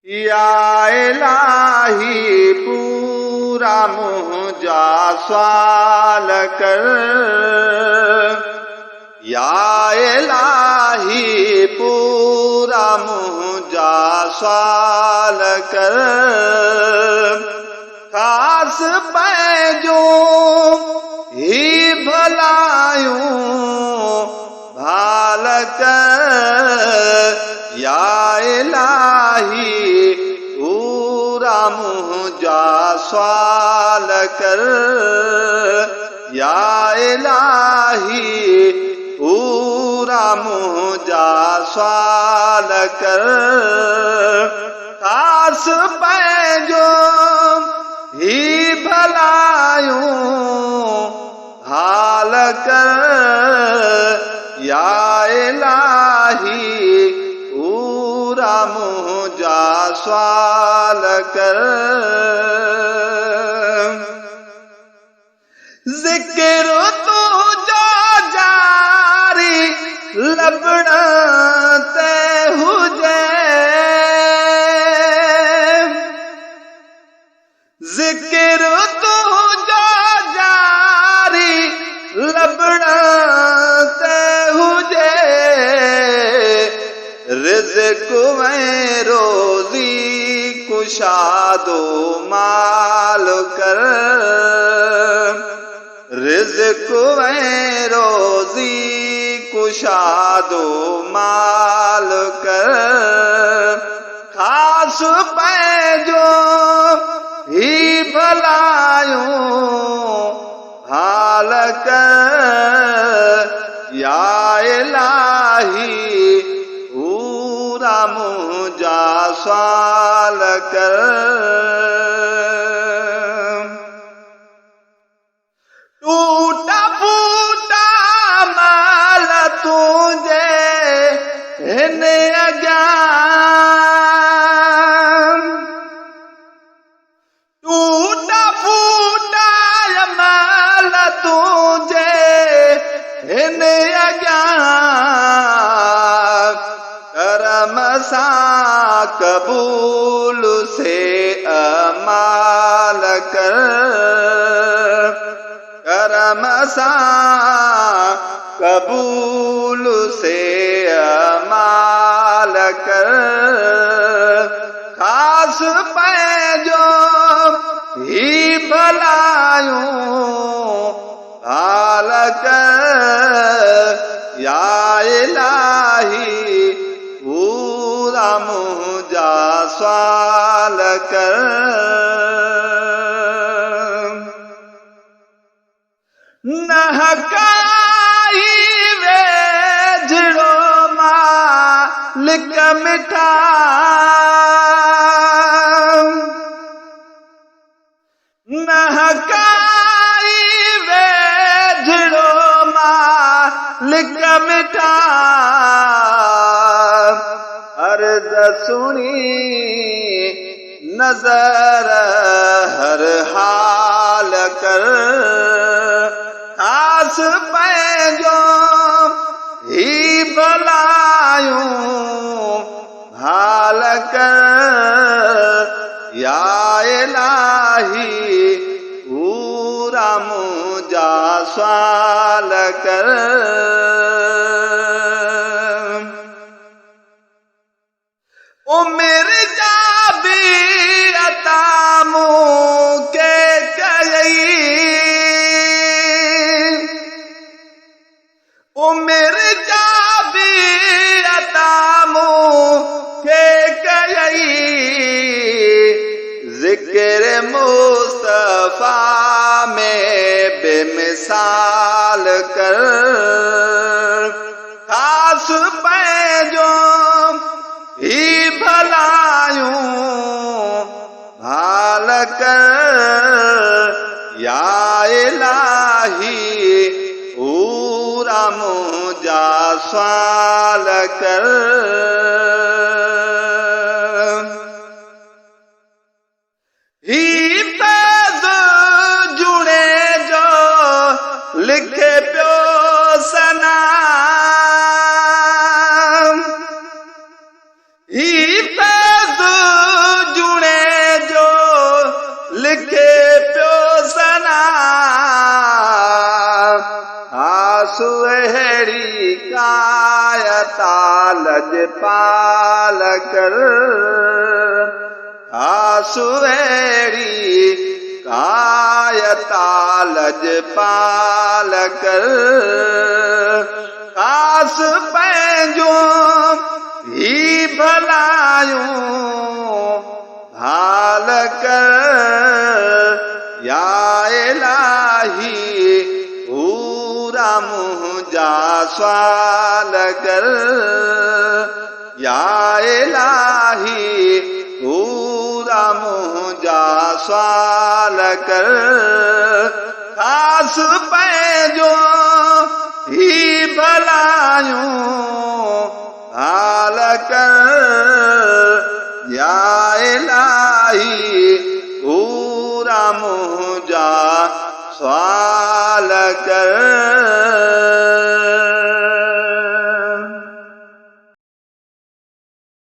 या इलाही पूरा मुंहिंजा सवाल कर, या इलाही पूरा मुंहिंजा सवाल कर, ख़ासि पंहिंजो ही भलायूं भाल कर, या इलाही पूरा मुंहिंजा सवाल कर, या इलाही पूरा मुंहिंजा सवाल कर, ख़ासि पंहिंजो ही भलायूं हाल कर, या इलाही पूरा मुंहिंजा सवाल कर। ज़िक्र तुंहिंजो जारी लबण ते हुजे, ज़िक्र तुंहिंजो जारी लबण ते हुजे, रिज़्क़ में रोज़ी कुशादो माल कर, रिज़्क़ में रोज़ी कुशादो माल कर, ख़ासि पंहिंजो ही भलायूं हाल कर, या इलाही पूरा मुंहिंजा सवाल कर। टूटा फूटा माल तुंहिंजे हिन अॻियां, टूटा फूटा माल तुंहिंजे हिन अॻियां, करम सां क़बूल से अमाल कर, करम सां क़बूल से अमाल कर, ख़ासि पंहिंजो ही भलायूं हाल कर, या इलाही पूरा मुंहिंजा सवाल कर। नहकाई वेझड़ो मालिक मिठा, नहकाई वेझड़ो मालिक मिठा, अर्ज़ सुनी नज़र हर हाल कर, ख़ासि पंहिंजो ही भलायूं हाल कर, या इलाही पूरा मुंहिंजा सवाल कर। उमिर जा बि अता मूंखे कयई, उमिर जा बि अता मूंखे कयई, ज़िक्र मुस्तफ़ा में बेमिसाल कर, ख़ासि पंहिंजो ही भलायूं हाल कर, या इलाही पूरा मुंहिंजा सवाल कर। ही फैज़ जुड़े जो लिखे पियो सना, ही फैज़ लजपाल कर आसुएड़ी कायता लजपाल कर कास पंहिंजो ही भलायूं हाल कर या इलाही पूरा मुंहिंजा सवाल कर या इलाही पूरा मुंहिंजा सवाल कर ख़ास पंहिंजो ही भलायूं हाल कर या इलाही पूरा मुंहिंजा सवाल कर